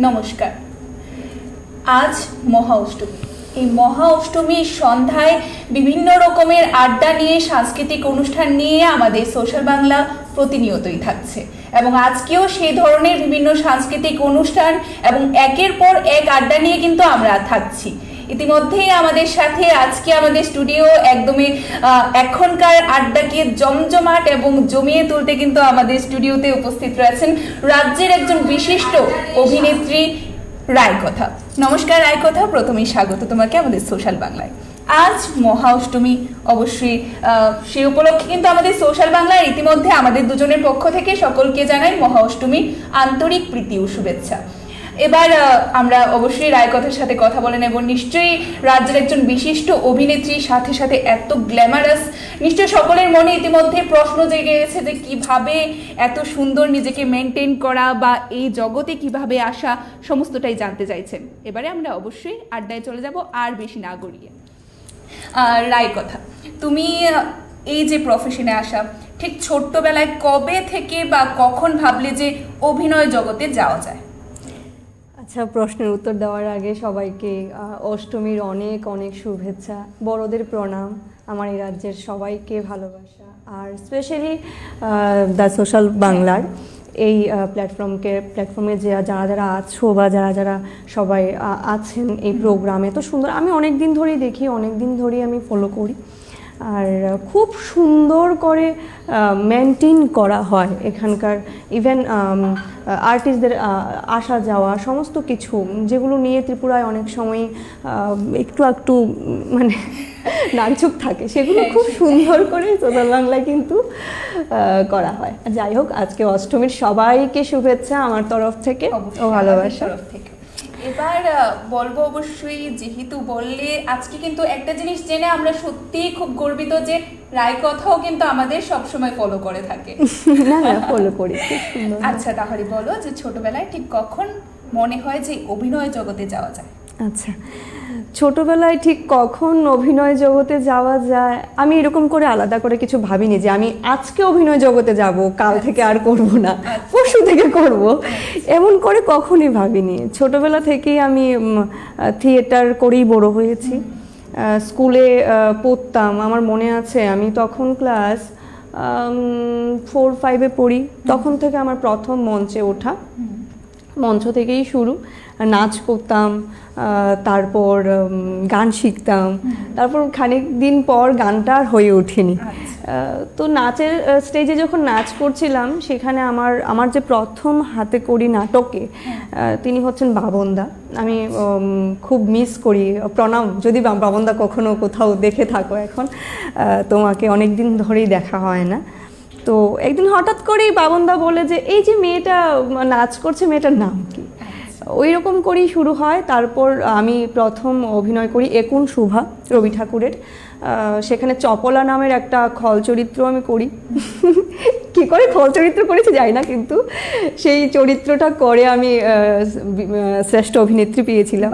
নমস্কার। আজ মহা অষ্টমী। এই মহা অষ্টমীর সন্ধ্যায় বিভিন্ন রকমের আড্ডা নিয়ে, সাংস্কৃতিক অনুষ্ঠান নিয়ে আমাদের সোশ্যাল বাংলা প্রতিনিয়তই থাকছে এবং আজকেও সেই ধরনের বিভিন্ন সাংস্কৃতিক অনুষ্ঠান এবং একের পর এক আড্ডা নিয়ে কিন্তু আমরা থাকছি। ইতিমধ্যেই আমাদের সাথে আজকে আমাদের স্টুডিও একদমই এখনকার আড্ডাকে জমজমাট এবং জমিয়ে তুলতে কিন্তু আমাদের স্টুডিওতে উপস্থিত রয়েছেন রাজ্যের একজন বিশিষ্ট অভিনেত্রী রায়কথা। নমস্কার রায়কথা, প্রথমেই স্বাগত তোমাকে আমাদের সোশ্যাল বাংলায়। আজ মহা অষ্টমী, অবশ্যই সেই উপলক্ষে কিন্তু আমাদের সোশ্যাল বাংলায় ইতিমধ্যে আমাদের দুজনের পক্ষ থেকে সকলকে জানাই মহা অষ্টমীর আন্তরিক প্রীতি ও শুভেচ্ছা। এবার আমরা অবশ্যই রায়কথার সাথে কথা বলে নেব। নিশ্চয়ই রাজ্যের একজন বিশিষ্ট অভিনেত্রীর সাথে সাথে এত গ্ল্যামারাস, নিশ্চয়ই সকলের মনে ইতিমধ্যে প্রশ্ন জেগে গেছে যে কিভাবে এত সুন্দর নিজেকে মেনটেন করা বা এই জগতে কিভাবে আসা, সমস্তটাই জানতে চাইছেন। এবারে আমরা অবশ্যই আড্ডায় চলে যাব আর বেশি না গড়িয়ে। রায়কথা, তুমি এই যে প্রফেশনে আসা, ঠিক ছোট্টবেলায় কবে থেকে বা কখন ভাবলে যে অভিনয় জগতে যাওয়া যায়? আচ্ছা, প্রশ্নের উত্তর দেওয়ার আগে সবাইকে অষ্টমীর অনেক অনেক শুভেচ্ছা, বড়দের প্রণাম, আমার এই রাজ্যের সবাইকে ভালোবাসা, আর স্পেশালি দ্য সোশ্যাল বাংলার এই প্ল্যাটফর্মে যারা যারা আছো বা যারা যারা সবাই আছেন এই প্রোগ্রামে, তো সুন্দর। আমি অনেক দিন ধরেই দেখি, অনেক দিন ধরেই আমি ফলো করি, আর খুব সুন্দর করে মেনটেন করা হয় এখানকার ইভেন আর্টিস্টদের আসা যাওয়া সমস্ত কিছু, যেগুলো নিয়ে ত্রিপুরায় অনেক সময় একটু মানে নাকঝুক থাকে, সেগুলো খুব সুন্দর করে সোশ্যাল বাংলায় কিন্তু করা হয়। যাই হোক, আজকে অষ্টমীর সবাইকে শুভেচ্ছা আমার তরফ থেকে ও ভালোবাসা। এবার বলবো, অবশ্যই যেহেতু বললে, আজকে কিন্তু একটা জিনিস জেনে আমরা সত্যিই খুব গর্বিত যে রায়কথাও কিন্তু আমাদের সবসময় ফলো করে থাকে। না, ফলো করি। আচ্ছা, তাহলে বলো যে ছোটবেলায় ঠিক কখন মনে হয় যে অভিনয় জগতে যাওয়া যায়? আচ্ছা, ছোটবেলায় ঠিক কখন অভিনয় জগতে যাওয়া যায়, আমি এরকম করে আলাদা করে কিছু ভাবিনি যে আমি আজকে অভিনয় জগতে যাব, কাল থেকে আর করব না, পরশু থেকে করব, এমন করে কখনই ভাবিনি। ছোটবেলা থেকেই আমি থিয়েটার করেই বড় হয়েছি। স্কুলে পড়তাম, আমার মনে আছে আমি তখন ক্লাস 4-5-এ পড়ি, তখন থেকে আমার প্রথম মঞ্চে ওঠা, মঞ্চ থেকেই শুরু। নাচ করতাম, তারপর গান শিখতাম, তারপর খানিক দিন পর গানটা আর হয়ে ওঠেনি। তো নাচের স্টেজে যখন নাচ করছিলাম, সেখানে আমার যে প্রথম হাতে করি নাটকে তিনি হচ্ছেন বাবনদা। আমি খুব মিস করি, প্রণাম যদি বাবনদা কখনো কোথাও দেখে থাকো, এখন তোমাকে অনেক দিন ধরেই দেখা হয় না। তো একদিন হঠাৎ করেই বাবনদা বলে যে এই যে মেয়েটা নাচ করছে, মেয়েটার নাম কি? ওই রকম করেই শুরু হয়। তারপর আমি প্রথম অভিনয় করি একুন শুভা, রবি ঠাকুরের। সেখানে চপলা নামের একটা খল চরিত্র আমি করি। কী করে খল চরিত্র করেছি জানি না, কিন্তু সেই চরিত্রটা করে আমি শ্রেষ্ঠ অভিনেত্রী পেয়েছিলাম।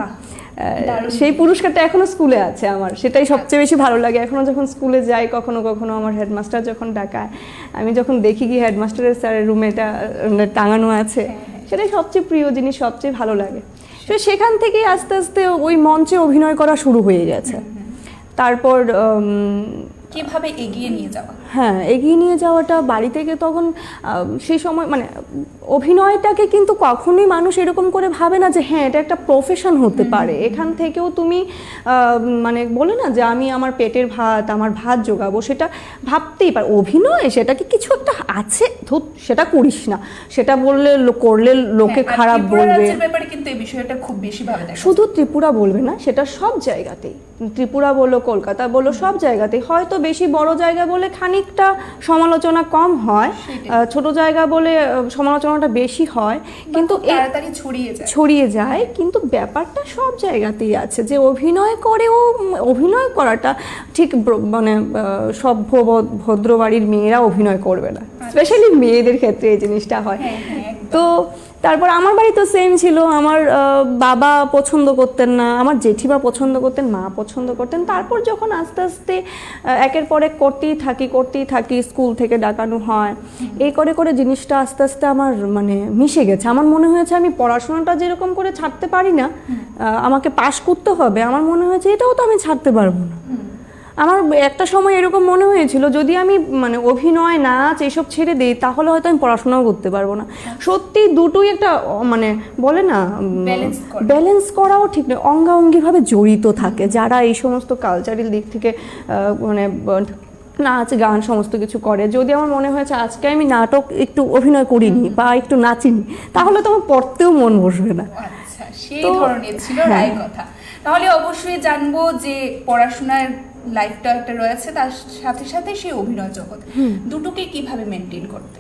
সেই পুরস্কারটা এখনো স্কুলে আছে আমার, সেটাই সবচেয়ে বেশি ভালো লাগে। এখনো যখন স্কুলে যাই, কখনো কখনো আমার হেডমাস্টার যখন ডাকায়, আমি যখন দেখি কি হেডমাস্টারের স্যারের রুমে এটা টাঙানো আছে, সেটাই সবচেয়ে প্রিয় জিনিস, সবচেয়ে ভালো লাগে। তো সেখান থেকেই আস্তে আস্তে ওই মঞ্চে অভিনয় করা শুরু হয়ে গেছে। তারপর কিভাবে এগিয়ে নিয়ে যাওয়া? হ্যাঁ, এগিয়ে নিয়ে যাওয়াটা বাড়ি থেকে তখন সেই সময় মানে অভিনয়টাকে কিন্তু কখনোই মানুষ এরকম করে ভাবে না যে হ্যাঁ এটা একটা প্রফেশন হতে পারে, এখান থেকেও তুমি মানে বলে না যে আমি আমার পেটের ভাত, আমার ভাত জোগাবো, সেটা ভাবতেই পার। অভিনয় সেটা কি কিছু একটা আছে, সেটা করিস না, সেটা বললে করলে লোকে খারাপ বলবে। কিন্তু এই বিষয়টা খুব বেশি ভাবে দেখা, শুধু ত্রিপুরা বলবে না, সেটা সব জায়গাতেই, ত্রিপুরা বলো, কলকাতা বলো, সব জায়গাতেই। হয়তো বেশি বড় জায়গা বলে খানিকটা সমালোচনা কম হয়, ছোট জায়গা বলে সমালোচনাটা বেশি হয়, কিন্তু তাড়াতাড়ি ছড়িয়ে যায়। কিন্তু ব্যাপারটা সব জায়গাতেই আছে যে অভিনয় করেও, অভিনয় করাটা ঠিক মানে সভ্য ভদ্র বাড়ির মেয়েরা অভিনয় করবে না, স্পেশালি মেয়েদের ক্ষেত্রে এই জিনিসটা হয়। হ্যাঁ, হ্যাঁ, একদম। তো তারপর আমার বাড়ি তো সেম ছিল, আমার বাবা পছন্দ করতেন না, আমার জেঠিমা পছন্দ করতেন, মা পছন্দ করতেন। তারপর যখন আস্তে আস্তে একের পর এক করতেই থাকি, স্কুল থেকে ডাকানো হয়, এই করে করে জিনিসটা আস্তে আস্তে আমার মানে মিশে গেছে। আমার মনে হয়েছে আমি পড়াশোনাটা যেরকম করে ছাড়তে পারি না, আমাকে পাশ করতে হবে, আমার মনে হয়েছে এটাও তো আমি ছাড়তে পারবো না। আমার একটা সময় এরকম মনে হয়েছিল যদি আমি মানে অভিনয়, নাচ এসব ছেড়ে দিই তাহলে হয়তো আমি পড়াশোনাও করতে পারবো না। সত্যি দুটোই একটা মানে বলে না ব্যালেন্স করাও ঠিক নয়, অঙ্গাঅঙ্গিভাবে জড়িত থাকে যারা এই সমস্ত কালচারাল দিক থেকে মানে নাচ গান সমস্ত কিছু করে। যদি আমার মনে হয়েছে আজকে আমি নাটক একটু অভিনয় করিনি বা একটু নাচিনি, তাহলে তো আমার পড়তেও মন বসবে না। আচ্ছা, সেই ধরনের ছিল রায় কথা। তাহলে অবশ্যই জানবো যে পড়াশোনার লাইফটা একটা রয়েছে, তার সাথে সাথে সেই অভিনয় জগৎ, দুটোকে কিভাবে মেনটেন করতে?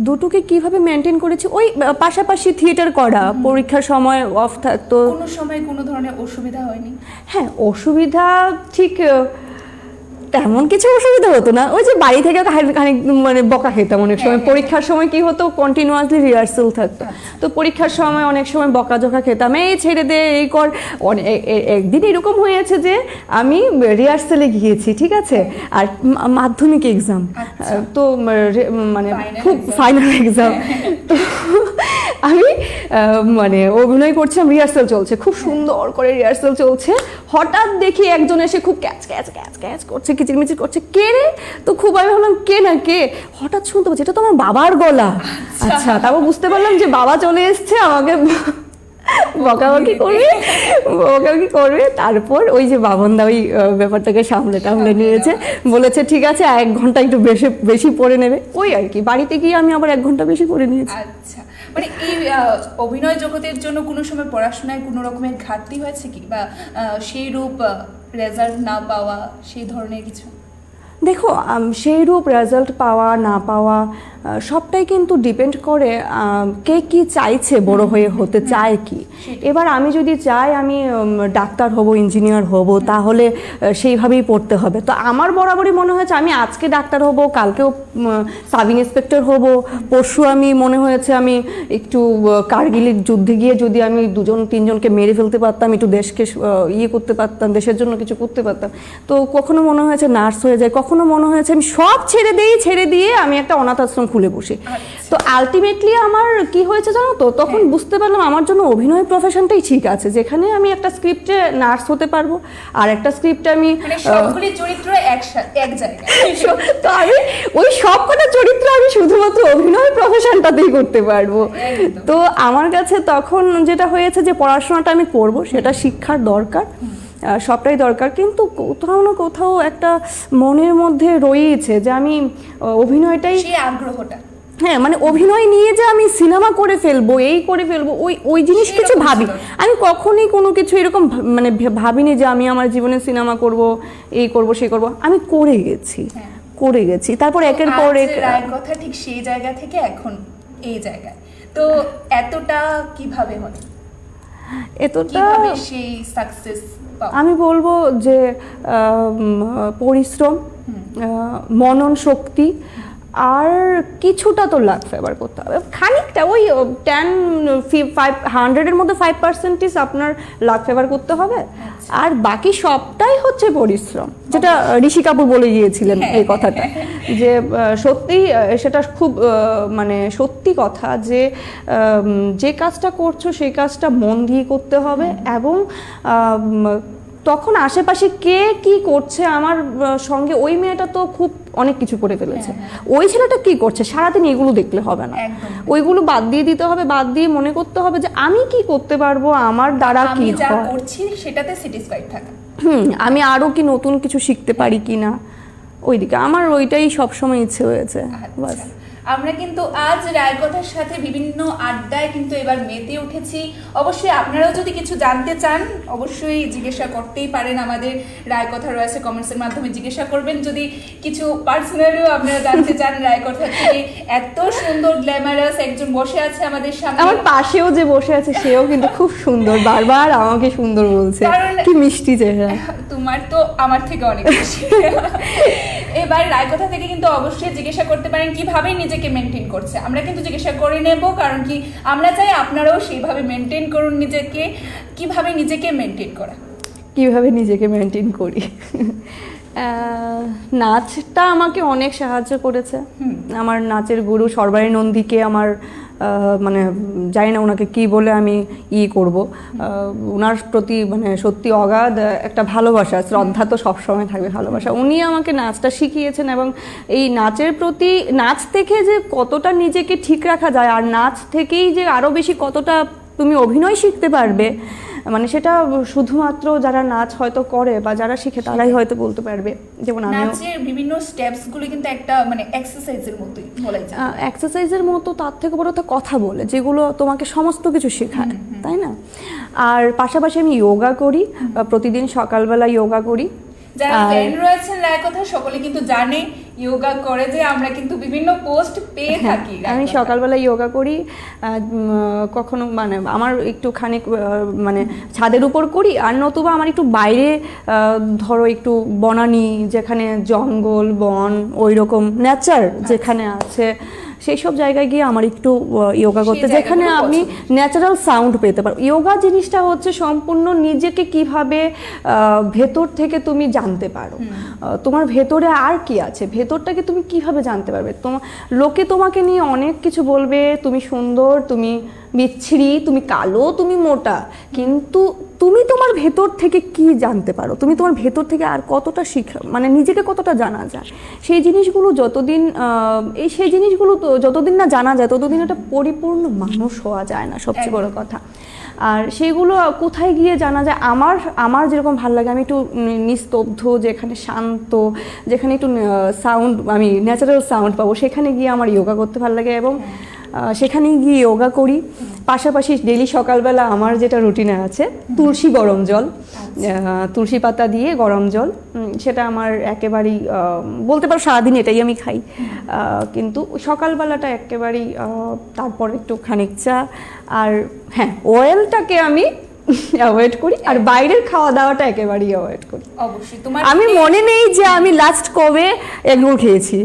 দুটোকে কিভাবে মেনটেন করেছি, ওই পাশাপাশি থিয়েটার করা, পরীক্ষার সময় অফ থাকতো। কোনো সময় কোনো ধরনের অসুবিধা হয়নি? হ্যাঁ, অসুবিধা ঠিক তেমন কিছু অসুবিধা হতো না। ওই যে বাড়ি থেকে খানিক মানে বকা খেতাম অনেক সময়। পরীক্ষার সময় কি হতো, কন্টিনিউয়াসলি রিহার্সাল থাকতো, তো পরীক্ষার সময় অনেক সময় বকাঝকা খেতাম, এই ছেড়ে দে, এই কর। একদিন এরকম হয়েছে যে আমি রিহার্সালে গিয়েছি, ঠিক আছে, আর মাধ্যমিক এক্সাম, তো মানে খুব ফাইনাল এক্সাম, তো আমি মানে অভিনয় করছিলাম, রিহার্সাল চলছে, খুব সুন্দর করে রিহার্সাল চলছে, হঠাৎ দেখি একজন এসে খুব ক্যাচ ক্যাচ ক্যাচ ক্যাচ করছে, কিচিরমিচির করছে, কে রে? তো খুব আমি ভাবলাম কে না কে, হঠাৎ শুনতে পাচ্ছি এটা তো আমার বাবার গলা। আচ্ছা, তারপর বুঝতে পারলাম যে বাবা চলে এসছে, আমাকে বকাবকি করবে। তারপর ওই যে বাবনদা ওই ব্যাপারটাকে সামলে নিয়েছে, বলেছে ঠিক আছে 1 ঘন্টা একটু বেশি পড়ে নেবে, ওই আর কি। বাড়িতে গিয়ে আমি আবার 1 ঘন্টা বেশি পড়ে নিয়েছি। আচ্ছা, মানে এই অভিনয় জগতের জন্য কোনো সময় পড়াশোনায় কোনো রকমের ঘাটতি হয়েছে কি, বা সেই রূপ রেজাল্ট না পাওয়া, সেই ধরনের কিছু? দেখো, সেই রূপ রেজাল্ট পাওয়া না পাওয়া সবটাই কিন্তু ডিপেন্ড করে কে কি চাইছে, বড় হয়ে হতে চায় কি। এবার আমি যদি চাই আমি ডাক্তার হব, ইঞ্জিনিয়ার হব, তাহলে সেইভাবেই পড়তে হবে। তো আমার বরাবরই মনে হয়েছে আমি আজকে ডাক্তার হব, কালকেও সাব ইন্সপেক্টর হব, পরশু আমি মনে হয়েছে আমি একটু কার্গিলের যুদ্ধে গিয়ে যদি আমি 2-3জনকে মেরে ফেলতে পারতাম, একটু দেশকে করতে পারতাম, দেশের জন্য কিছু করতে পারতাম। তো কখনো মনে হয়েছে নার্স হয়ে যায়, কখনো মনে হয়েছে আমি সব ছেড়ে দিয়ে আমি একটা অনাথ আশ্রম খুলে বসি। তো আলটিমেটলি আমার কি হয়েছে জানো তো, তখন বুঝতে পারলাম আমার জন্য অভিনয় প্রফেশনটাই ঠিক আছে, যেখানে আমি একটা স্ক্রিপ্টে নার্স হতে পারবো, আর একটা স্ক্রিপ্টে আমি সবগুলি চরিত্র এক জায়গায়। তো আমি ওই সবকটা চরিত্র আমি শুধুমাত্র অভিনয় প্রফেশনটাতেই করতে পারবো। তো আমার কাছে তখন যেটা হয়েছে যে পড়াশোনাটা আমি করব, সেটা শিক্ষার দরকার, সবটাই দরকার, কিন্তু কোথাও না কোথাও একটা মনের মধ্যে রয়েছে যে আমি অভিনয়টাই, সেই আগ্রহটা, হ্যাঁ, মানে অভিনয় নিয়ে যে আমি সিনেমা করে ফেলবো, ওই জিনিস কিছু ভাবি আমি কখনোই কোনো কিছু এরকম মানে ভাবিনি যে আমি আমার জীবনে সিনেমা করব, এই করব সেই করব। আমি করে গেছি তারপর একের পর এক কথা ঠিক সেই জায়গা থেকে এখন এই জায়গায়। তো এতটা কিভাবে হয়, এতটা সেই সাকসেস? আমি বলবো যে পরিশ্রম, মনন শক্তি, আর কিছুটা তো লাক ফেভার করতে হবে, খানিকটা ওই 100-এর মধ্যে 5% আপনার লাক ফেভার করতে হবে, আর বাকি সবটাই হচ্ছে পরিশ্রম, যেটা ঋষি কাপুর বলে গিয়েছিলেন এই কথাটা, যে সত্যি সেটা খুব মানে সত্যি কথা, যে যে কাজটা করছো সেই কাজটা মন দিয়ে করতে হবে, এবং তখন আশেপাশে কে কি করছে, আমার সঙ্গে ওই মেয়েটা তো খুব অনেক কিছু করে ফেলেছে, ওই ছেলেটা কি করছে সারাদিন, এগুলো দেখলে হবে না, ওইগুলো বাদ দিয়ে দিতে হবে, বাদ দিয়ে মনে করতে হবে যে আমি কি করতে পারবো, আমার দ্বারা কি করছি সেটাতে স্যাটিসফাইড থাকা, আমি আরো কি নতুন কিছু শিখতে পারি কিনা, ওইদিকে আমার ওইটাই সবসময় ইচ্ছে হয়েছে। বাস, আমরা কিন্তু আজ রায়কথার সাথে বিভিন্ন আড্ডায় কিন্তু এবার মেতে উঠেছি। অবশ্যই আপনারাও যদি কিছু জানতে চান অবশ্যই জিজ্ঞাসা করতেই পারেন, আমাদের রায়কথা রয়েছে, কমেন্টসের মাধ্যমে জিজ্ঞাসা করবেন। যদি কিছু পার্সোনালিও আপনারা জানতে চান রায়কথা থেকে, এত সুন্দর গ্ল্যামারাস একজন বসে আছে আমাদের সামনে, আমার পাশেও যে বসে আছে সেও কিন্তু খুব সুন্দর, বারবার আমাকে সুন্দর বলছে, কি মিষ্টি চেহারা। তোমার তো আমার থেকে অনেক বেশি। এবার রায়কথা থেকে কিন্তু অবশ্যই জিজ্ঞাসা করতে পারেন কিভাবে নিজেকে মেনটেন করছে। আমরা কিন্তু জিজ্ঞাসা করে নেব, কারণ কি আমরা চাই আপনারাও সেইভাবে মেনটেন করুন নিজেকে। কিভাবে নিজেকে মেনটেন করা? কিভাবে নিজেকে মেনটেন করি? নাচটা আমাকে অনেক সাহায্য করেছে। আমার নাচের গুরু সর্বারী নন্দীকে আমার মানে জানি না ওনাকে কি বলে আমি করব, ওনার প্রতি মানে সত্যি অগাধ একটা ভালোবাসা, শ্রদ্ধা তো সবসময় থাকবে, ভালোবাসা। উনি আমাকে নাচটা শিখিয়েছেন এবং এই নাচের প্রতি, নাচ থেকে যে কতটা নিজেকে ঠিক রাখা যায় আর নাচ থেকেই যে আরও বেশি কতটা তুমি অভিনয় শিখতে পারবে, মানে সেটা শুধুমাত্র যারা নাচ হয়তো করে বা যারা শিখে তারাই হয়তো বলতে পারবে। যেমন নাচের বিভিন্ন স্টেপস গুলো কিন্তু একটা মানে এক্সারসাইজের মতোই বলা যায়। এক্সারসাইজের মতো, তার থেকে বড় তো কথা বলে, যেগুলো তোমাকে সমস্ত কিছু শেখায়, তাই না? আর পাশাপাশি আমি যোগা করি, প্রতিদিন সকালবেলা যোগা করি। যারা ফ্রেন্ড রয়েছেন রায়কথা সকলে কিন্তু জানে যোগা করে, যে আমরা কিন্তু বিভিন্ন পোস্ট পেয়ে থাকি। আমি সকালবেলা যোগা করি, কখনো মানে আমার একটুখানি মানে ছাদের উপর করি, আর নতুবা আমার একটু বাইরে ধরো একটু বনানি, যেখানে জঙ্গল বন ওই রকম নেচার যেখানে আছে সেই সব জায়গায় গিয়ে আমার একটু যোগা করতে, যেখানে আমি ন্যাচারাল সাউন্ড পেতে পারবো। যোগা জিনিসটা হচ্ছে সম্পূর্ণ নিজেকে কিভাবে ভেতর থেকে তুমি জানতে পারো, তোমার ভেতরে আর কি আছে, ভেতরটাকে তুমি কিভাবে জানতে পারবে। লোকে তোমাকে নিয়ে অনেক কিছু বলবে, তুমি সুন্দর, তুমি বিচ্ছিরি, তুমি কালো, তুমি মোটা, কিন্তু তুমি তোমার ভেতর থেকে কি জানতে পারো, তুমি তোমার ভেতর থেকে আর কতটা মানে নিজেকে কতটা জানা যায়, সেই জিনিসগুলো যতদিন সেই জিনিসগুলো যতদিন না জানা যায় ততদিন একটা পরিপূর্ণ মানুষ হওয়া যায় না, সবচেয়ে বড় কথা। আর সেগুলো কোথায় গিয়ে জানা যায়, আমার যেরকম ভালো লাগে, আমি একটু নিস্তব্ধ, যেখানে শান্ত, যেখানে একটু সাউন্ড, আমি ন্যাচারাল সাউন্ড পাবো, সেখানে গিয়ে আমার যোগা করতে ভালো লাগে এবং সেখানে গিয়ে যোগা করি। পাশাপাশি ডেলি সকালবেলা আমার যেটা রুটিনে আছে, তুলসী গরম জল, তুলসী পাতা দিয়ে গরম জল, সেটা আমার একেবারেই বলতে পারো সারাদিন এটাই আমি খাই, কিন্তু সকালবেলাটা একেবারেই, তারপর একটু খানিক চা, আর হ্যাঁ অয়েলটাকে আমি অ্যাভয়েড করি, আর বাইরের খাওয়া দাওয়াটা একেবারেই অ্যাভয়েড করি। অবশ্যই তোমার আমি মনে নেই যে আমি লাস্ট কবে এগ রোল খেয়েছি,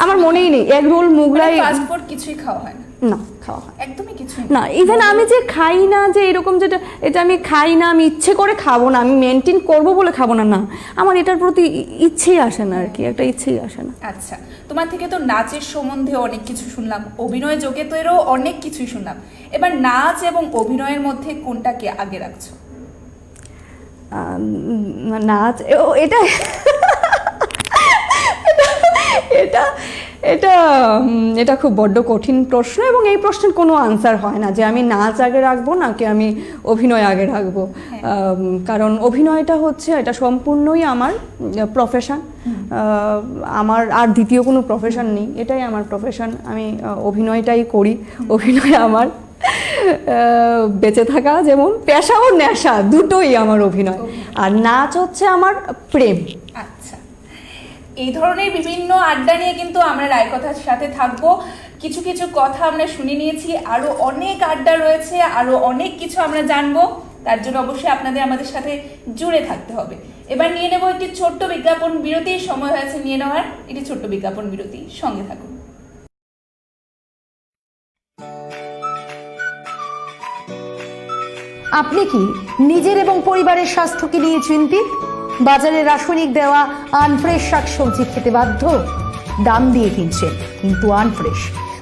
আমার মনেই নেই। Egg roll, Mughlai, fast food কিছুই খাওয়া হয় না? না, খাওয়া হয় একদমই কিছু না। ইভেন আমি যে খাই না, যে এরকম যেটা, এটা আমি খাই না, আমি ইচ্ছে করে খাবো না, আমি মেনটেন করবো বলে খাবো না, না, আমার এটার প্রতি ইচ্ছেই আসে না আর কি, একটা ইচ্ছেই আসে না। আচ্ছা, তোমার থেকে তো নাচের সম্বন্ধে অনেক কিছু শুনলাম, অভিনয় জগতেরও অনেক কিছুই শুনলাম, এবার নাচ এবং অভিনয়ের মধ্যে কোনটাকে আগে রাখছো? নাচ, এটা এটা এটা এটা খুব বড্ড কঠিন প্রশ্ন, এবং এই প্রশ্নের কোনো আনসার হয় না যে আমি নাচ আগে রাখবো নাকি আমি অভিনয় আগে রাখবো। কারণ অভিনয়টা হচ্ছে, এটা সম্পূর্ণই আমার প্রফেশন, আমার আর দ্বিতীয় কোনো প্রফেশন নেই, এটাই আমার প্রফেশন। আমি অভিনয়টাই করি, অভিনয় আমার বেঁচে থাকা, যেমন পেশা ও নেশা দুটোই আমার অভিনয়, আর নাচ হচ্ছে আমার প্রেম। আচ্ছা, এই ধরনের বিভিন্ন আড্ডা নিয়ে কিন্তু আমরা রায়কথার সাথে থাকবো। কিছু কিছু কথা আমরা শুনে নিয়েছি, আরো অনেক আড্ডা রয়েছে, আরো অনেক কিছু আমরা জানবো, তার জন্য অবশ্যই আপনাদের আমাদের সাথে জুড়ে থাকতে হবে। এবার নিয়ে নেব একটি ছোট্ট বিজ্ঞাপন বিরতির সময় হয়েছে নিয়ে নেওয়ার, একটি ছোট্ট বিজ্ঞাপন বিরতি, সঙ্গে থাকুন। আপনি কি নিজের এবং পরিবারের স্বাস্থ্যকে নিয়ে চিন্তিত? বাজারে রাসায়নিক দেওয়া আনফ্রেশ শাকসবজি খেতে বাধ্য? দাম দিয়ে কিনছেন কিন্তু আনফ্রেশ?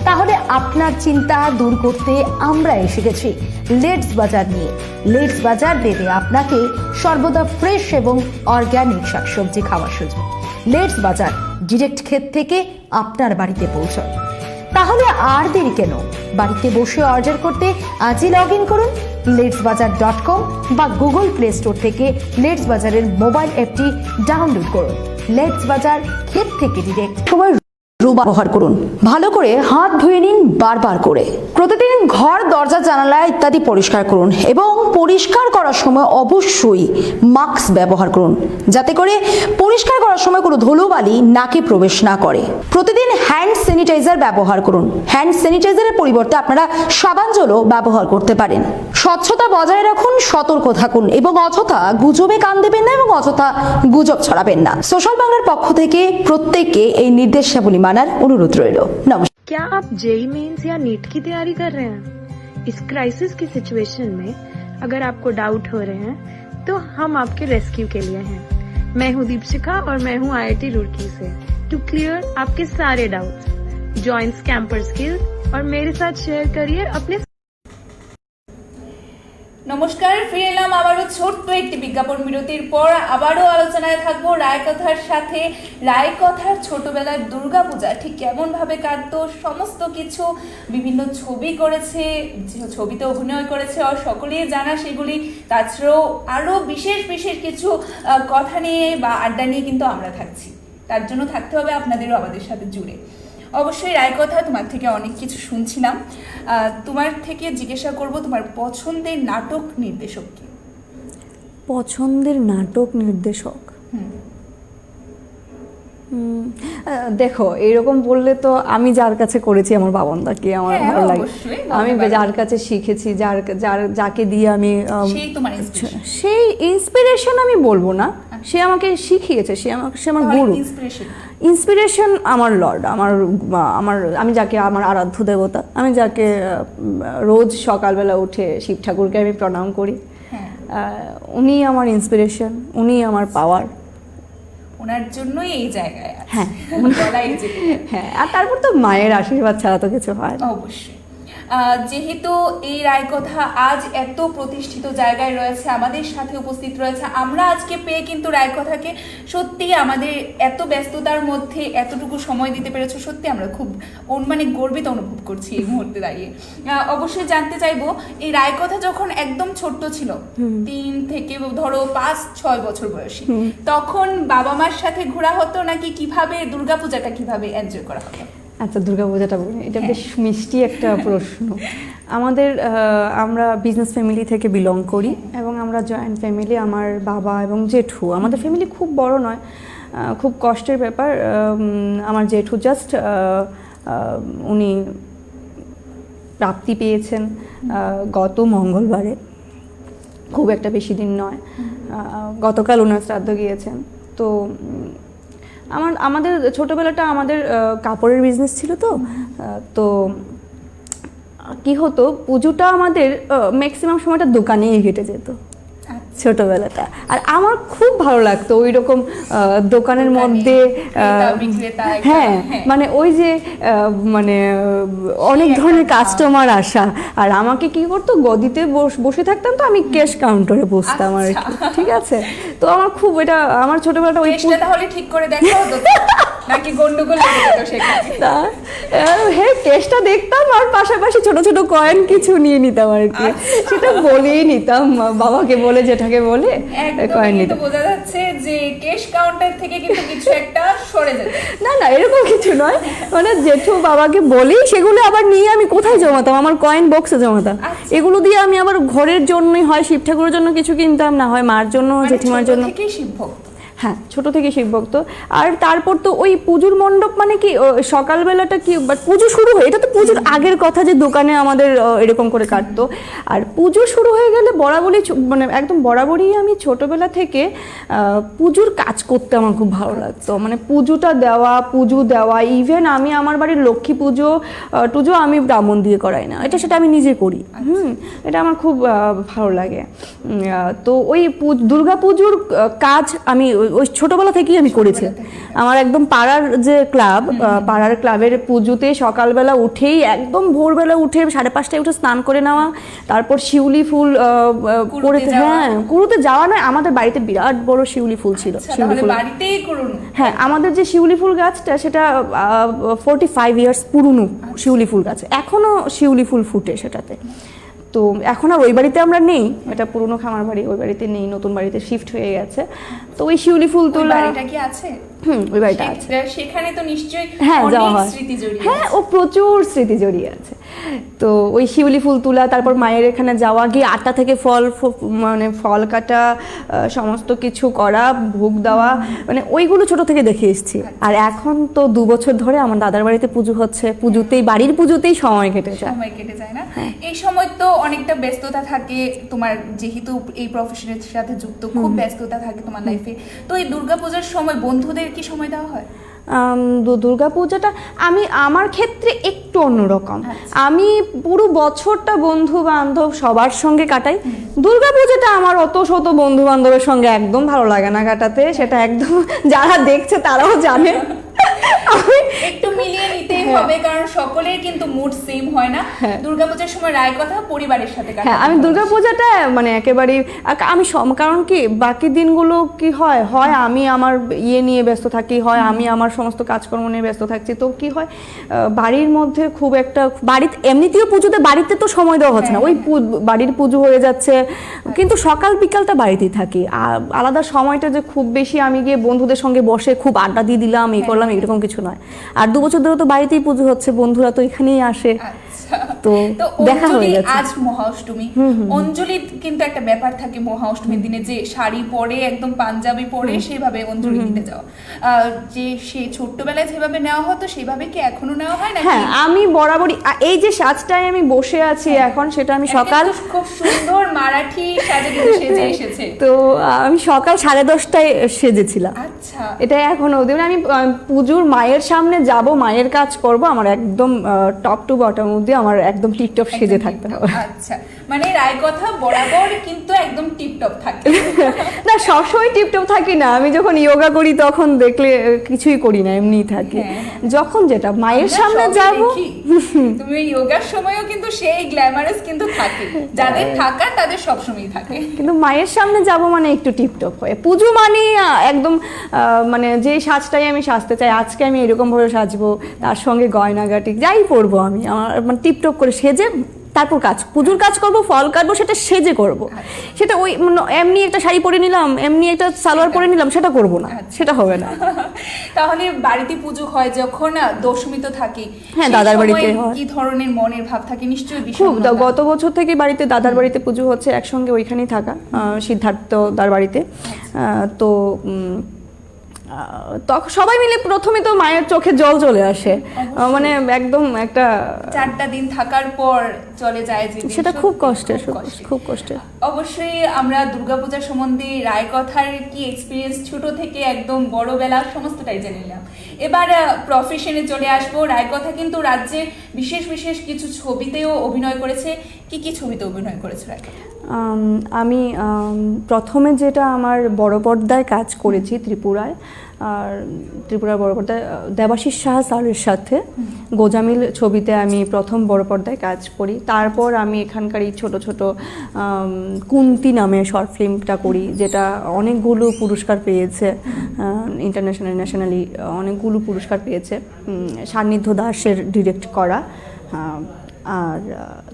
তাহলে আপনার চিন্তা দূর করতে আমরা এসে গেছি লেটস বাজার নিয়ে। লেটস বাজার দেবে আপনাকে সর্বদা ফ্রেশ এবং অর্গ্যানিক শাকসবজি খাওয়ার সুযোগ। লেটস বাজার ডিরেক্ট ক্ষেত থেকে আপনার বাড়িতে পৌঁছায়। তাহলে আর দেরি কেন? বাড়িতে বসে অর্ডার করতে আজই লগ ইন করুন letsbazaar.com বা গুগল প্লে স্টোর থেকে লেটস বাজারের মোবাইল অ্যাপটি ডাউনলোড করুন। লেটস বাজার, ক্ষেত থেকে ডিরেক্ট। ব্যবহার করুন। ভালো করে হাত ধুয়ে নিন বারবার করে। প্রতিদিন ঘর, দরজা, জানালা ইত্যাদি পরিষ্কার করুন এবং পরিষ্কার করার সময় অবশ্যই মাস্ক ব্যবহার করুন, যাতে করে পরিষ্কার করার সময় কোনো ধুলোবালি নাকে প্রবেশ না করে। প্রতিদিন হ্যান্ড স্যানিটাইজার ব্যবহার করুন। হ্যান্ড স্যানিটাইজারের পরিবর্তে আপনারা সাবান জলও ব্যবহার করতে পারেন। স্বচ্ছতা বজায় রাখুন, সতর্ক থাকুন এবং অযথা গুজবে কান দেবেন না এবং অযথা গুজব ছড়াবেন না। সোশ্যাল বাংলার পক্ষ থেকে প্রত্যেককে এই নির্দেশাবলী মানার অনুরোধ রইল। নমস্কার। क्या आप जेई मेंस या नीट की तैयारी कर रहे हैं? इस क्राइसिस की सिचुएशन में अगर आपको डाउट हो रहे हैं तो हम आपके रेस्क्यू के लिए हैं। मैं हूं दीपशिखा और मैं हूं IIT रुड़की से। टू क्लियर आपके सारे डाउट्स, जॉइन कैंपर स्किल्स और मेरे साथ शेयर करिए अपने। নমস্কার, ফিরে এলাম আবারও ছোট্ট একটি বিজ্ঞাপন বিরতির পর। আবারও আলোচনায় থাকবো রায়কথার সাথে। রায়কথার ছোটবেলার দুর্গাপূজা ঠিক কেমনভাবে কাটতো, সমস্ত কিছু বিভিন্ন ছবি করেছে, ছবিতে অভিনয় করেছে, আর সকলেই জানা সেগুলি। তাছাড়াও আরও বিশেষ বিশেষ কিছু কথা নিয়ে বা আড্ডা নিয়ে কিন্তু আমরা থাকছি। তার জন্য থাকতে হবে আপনাদেরও আমাদের সাথে জুড়ে। অবশ্যই রায়কথা, তোমার থেকে অনেক কিছু শুনছিলাম। তোমার থেকে জিজ্ঞাসা করব, তোমার পছন্দের নাটক নির্দেশক কি? পছন্দের নাটক নির্দেশক, দেখো এরকম বললে তো আমি যার কাছে করেছি আমার বাবনদাকে আমার হ্যাঁ, ভালো লাগে। অবশ্যই, আমি যার কাছে শিখেছি, যাকে দিয়ে আমি সেই তোমার inspiration। সেই ইন্সপিরেশন আমি বলবো না, সে আমাকে শিখিয়েছে, সে আমার গুরু। ইন্সপিরেশন আমার লর্ড, আমি যাকে আমার আরাধ্য দেবতা, আমি যাকে রোজ সকালবেলা উঠে শিব ঠাকুরকে আমি প্রণাম করি। উনি আমার ইন্সপিরেশন, উনি আমার পাওয়ার। ওনার জন্যই এই জায়গায় আছে। হ্যাঁ, বলাই যেতে পারে। হ্যাঁ, আর তারপর তো মায়ের আশীর্বাদ ছাড়া তো কিছু হয় না। অবশ্যই। যেহেতু এই রায়কথা আজ এত প্রতিষ্ঠিত জায়গায় রয়েছে, আমাদের সাথে উপস্থিত রয়েছে, আমরা আজকে পেয়ে কিন্তু রায়কথাকে সত্যি আমাদের এত ব্যস্ততার মধ্যে এতটুকু সময় দিতে পেরেছো, সত্যি আমরা খুব গর্বিত অনুভব করছি এই মুহূর্তে দাঁড়িয়ে। অবশ্যই জানতে চাইবো, এই রায়কথা যখন একদম ছোট্ট ছিল, 3 থেকে ধরো 5-6 বছর বয়সী, তখন বাবা মার সাথে ঘোরা হতো নাকি কিভাবে দুর্গাপূজাটা কিভাবে এনজয় করা হতো? আচ্ছা, দুর্গাপূজাটা বলি, এটা বেশ মিষ্টি একটা প্রশ্ন। আমরা বিজনেস ফ্যামিলি থেকে বিলং করি এবং আমরা জয়েন্ট ফ্যামিলি। আমার বাবা এবং জেঠু, আমাদের ফ্যামিলি খুব বড় নয়, খুব কষ্টের ব্যাপার। আমার জেঠু জাস্ট উনি প্রাপ্তি পেয়েছেন গত মঙ্গলবারে, খুব একটা বেশি দিন নয়, গতকাল ওনার শ্রাদ্ধ গিয়েছেন। তো আমাদের ছোটোবেলাটা আমাদের কাপড়ের বিজনেস ছিল, তো কি হতো, পুজোটা আমাদের ম্যাক্সিমাম সময়টা দোকানেই কেটে যেত ছোটবেলাটা। আর আমার খুব ভালো লাগতো ওই রকম দোকানের মধ্যে, হ্যাঁ, মানে ওই যে অনেক ধরনের কাস্টমার আসা, আর আমাকে কি করতো, গদিতে বসে থাকতাম, তো আমি ক্যাশ কাউন্টারে বসতাম আর কি। ঠিক আছে, তো আমার খুব এটা আমার ছোটবেলাটা ওই তাহলে ঠিক করে দেখো নাকি গন্ডগোল লেগে যেত সেখানে? হ্যাঁ, টেস্টটা দেখতাম আর পাশাপাশি ছোট ছোট কয়েন কিছু নিয়ে নিতাম আর কি। সেটা বলেই নিতাম, বাবাকে বলে, যেটাকে বলে কয়েন নিতাম। বোঝা যাচ্ছে যে ক্যাশ কাউন্টার থেকে কিন্তু কিছু একটা সরে যেত। না, এরকম কিছু নয়, জেঠু বাবাকে বলেই সেগুলো আবার নিয়ে আমি কোথায় জমাতাম, আমার কয়েন বক্সে জমাতাম। এগুলো দিয়ে আমি আবার ঘরের জন্যই হয় শিব ঠাকুরের জন্য কিছু কিনতাম, না হয় মার জন্য, জেঠিমার জন্য। হ্যাঁ, ছোট থেকে শিবভক্ত। আর তারপর তো ওই পুজোর মণ্ডপ, কি সকালবেলাটা কি পুজো শুরু হয়, এটা তো পুজোর আগের কথা, যে দোকানে আমাদের এরকম করে কাটতো। আর পুজো শুরু হয়ে গেলে একদম বরাবরই আমি ছোটবেলা থেকে পুজোর কাজ করতে আমার খুব ভালো লাগতো। পুজো দেওয়া, ইভেন আমি আমার বাড়ির লক্ষ্মী পুজো আমি ব্রাহ্মণ দিয়ে করাই না, সেটা আমি নিজে করি। এটা আমার খুব ভালো লাগে। তো ওই দুর্গা পুজোর কাজ আমি ওই ছোটবেলা থেকেই আমি করেছি। আমার একদম পাড়ার যে ক্লাব, পাড়ার ক্লাবের পুজোতে সকালবেলা উঠেই, একদম ভোরবেলা উঠে 5:30টায় উঠে স্নান করে নেওয়া, তারপর শিউলি ফুল কুড়োতে যাওয়া নয়, আমাদের বাড়িতে বিরাট বড় শিউলি ফুল ছিল। শিউলি ফুল, হ্যাঁ, আমাদের যে শিউলি ফুল গাছটা, সেটা 45 ইয়ার্স পুরনো শিউলি ফুল গাছ, এখনো শিউলি ফুল ফুটে সেটাতে। তো এখন আর ওই বাড়িতে আমরা নেই, এটা পুরনো খামার বাড়ি, ওই বাড়িতে নেই, নতুন বাড়িতে শিফট হয়ে গেছে। তো ওই শিউলি ফুল তোলা, বাড়িটা কি আছে? ওই বাড়িটা আছে। সেখানে তো নিশ্চয়ই হ্যাঁ, যাওয়া অনেক হয়। স্মৃতি জড়িয়ে হ্যাঁ, আছে। ও প্রচুর স্মৃতি জড়িয়ে আছে। তো ওই শিউলি ফুল তোলা, তারপর মায়ের এখানে যাওয়া, গিয়ে 8টা থেকে মানে ফল কাটা, সমস্ত কিছু করা, ভোগ দেওয়া, মানে ওইগুলো ছোট থেকে দেখে এসেছি। আর এখন তো 2 বছর ধরে আমার দাদার বাড়িতে পুজো হচ্ছে, পুজোতেই, বাড়ির পুজোতেই সময় কেটে যায়। সময় কেটে যায় না? এই সময় তো অনেকটা ব্যস্ততা থাকে তোমার, যেহেতু এই প্রফেশনের সাথে যুক্ত, খুব ব্যস্ততা থাকে তোমার লাইফে। তো এই দুর্গাপূজার সময় বন্ধুদের কি সময় দেওয়া হয়? দুর্গাপূজাটা আমার ক্ষেত্রে একটু অন্যরকম। আমি পুরো বছরটা বন্ধু বান্ধব সবার সঙ্গে কাটাই। দুর্গাপূজাটা আমার অত শত বন্ধু বান্ধবের সঙ্গে একদম ভালো লাগে না কাটাতে, সেটা একদম যারা দেখছে তারাও জানে। একটু মিলিয়ে নিতেই হবে, কারণ সকলের কিন্তু মুড সেম হয় না। দুর্গাপূজার সময় রায়কথা পরিবারের সাথে কাটাতে হ্যাঁ, আমি দুর্গাপূজাটা মানে একেবারেই আমি কারণ কি বাকি দিনগুলো কি হয় আমি আমার নিয়ে ব্যস্ত থাকি, হয় আমি আমার সমস্ত কাজকর্ম নিয়ে ব্যস্ত থাকছি। তো কি হয়, বাড়ির মধ্যে খুব একটা, বাড়িতে এমনিতেও পুজোতে বাড়িতে তো সময় দেওয়া হচ্ছে না, ওই বাড়ির পুজো হয়ে যাচ্ছে, কিন্তু সকাল বিকালটা বাড়িতেই থাকি। আর আলাদা সময়টা যে খুব বেশি আমি গিয়ে বন্ধুদের সঙ্গে বসে খুব আড্ডা দিয়ে দিলাম, এই করলাম, এরকম কিছু নয়। আর 2 বছর ধরে তো বাড়িতেই পুজো হচ্ছে, বন্ধুরা তো এখানেই আসে। তো দেখা হয়ে গেছে। আজ মহা অষ্টমী, অঞ্জলির কিন্তু একটা ব্যাপার থাকে মহা অষ্টমীর দিনে, যে শাড়ি পরে একদম পাঞ্জাবি পরে সেভাবে অঞ্জলি দিতে যাও, যে সে ছোট্টবেলায় যেভাবে নেওয়া হতো সেভাবে কি এখনো নেওয়া হয় না? হ্যাঁ, আমি বরাবরই এই যে সাজটায় আমি বসে আছি এখন, সেটা আমি সকাল, খুব সুন্দর মারাঠি সাজে কিন্তু সেজে এসেছে। তো আমি সকাল 10:30টায় সেজেছিলাম। আচ্ছা, এটা এখনো অবধি, মানে আমি পুজোর মায়ের সামনে যাব, মায়ের কাজ করব, আমার একদম টপ টু বটম অবধি আমার একদম টিপটপ সেজে থাকতে হবে। আচ্ছা, মানে রায়কথা বরাবর কিন্তু একদম টিপটপ থাকে না, সবসময় টিপটপ থাকি না। আমি যখন যোগা করি তখন দেখলে কিছুই করি না, এমনিই থাকি। যখন যেটা মায়ের সামনে যাব, তুমি যোগার সময়ও কিন্তু সেই গ্ল্যামারাস কিন্তু থাকে, যাদের থাকা তাদের সবসময় থাকে, কিন্তু মায়ের সামনে যাব মানে একটু টিপটপ হয়ে। পুজো মানে একদম মানে যে সাজটাই আমি সাজতে চাই, আজকে আমি এরকম ভাবে সাজবো, তার সঙ্গে গয়নাগাটি যাই পরবো, আমি আমার মানে টিপটপ করে সেজে তারপর পুজোর কাজ করব, ফল কাটবো, সেটা সেজে করব। সেটা ওই এমনি একটা শাড়ি পরে নিলাম, এমনি একটা সালোয়ার পরে নিলাম, সেটা করব না, সেটা হবে না। তাহলে বাড়িতে পুজো হয় যখন, দশমী তো থাকে, হ্যাঁ, দাদার বাড়িতে হয়। কি ধরনের মনের ভাব থাকে? নিশ্চয়ই খুব। গত বছর থেকে বাড়িতে, দাদার বাড়িতে পুজো হচ্ছে, একসঙ্গে ওইখানেই থাকা, সিদ্ধার্থ দার বাড়িতে। তো তখন সবাই মিলে প্রথমে তো মায়ের চোখে জল চলে আসে, মানে একদম একটা 4টা দিন থাকার পর চলে যায় যে, সেটা খুব কষ্টের, খুব কষ্টের। অবশ্যই আমরা দুর্গাপূজা সম্বন্ধে রায়কথার কি এক্সপিরিয়েন্স ছোট থেকে একদম বড়বেলা সমস্তটাই জেনে নিলাম। এবার প্রফেশনে চলে আসবো। রায়কথা কিন্তু রাজ্যের বিশেষ বিশেষ কিছু ছবিতেও অভিনয় করেছে। কি কি ছবিতে অভিনয় করেছে রায়কথা? আমি প্রথমে যেটা আমার বড় পর্দায় কাজ করেছি ত্রিপুরায়, আর ত্রিপুরার বড় পর্দায় দেবাশিস সাহা স্যারের সাথে গোজামিল ছবিতে আমি প্রথম বড় পর্দায় কাজ করি। তারপর আমি এখানকার এই ছোটো ছোটো কুন্তি নামে শর্ট ফিল্মটা করি, যেটা অনেকগুলো পুরস্কার পেয়েছে, ইন্টারন্যাশনাল ন্যাশনালি অনেকগুলো পুরস্কার পেয়েছে, সান্নিধ্য দাসের ডিরেক্ট করা। আর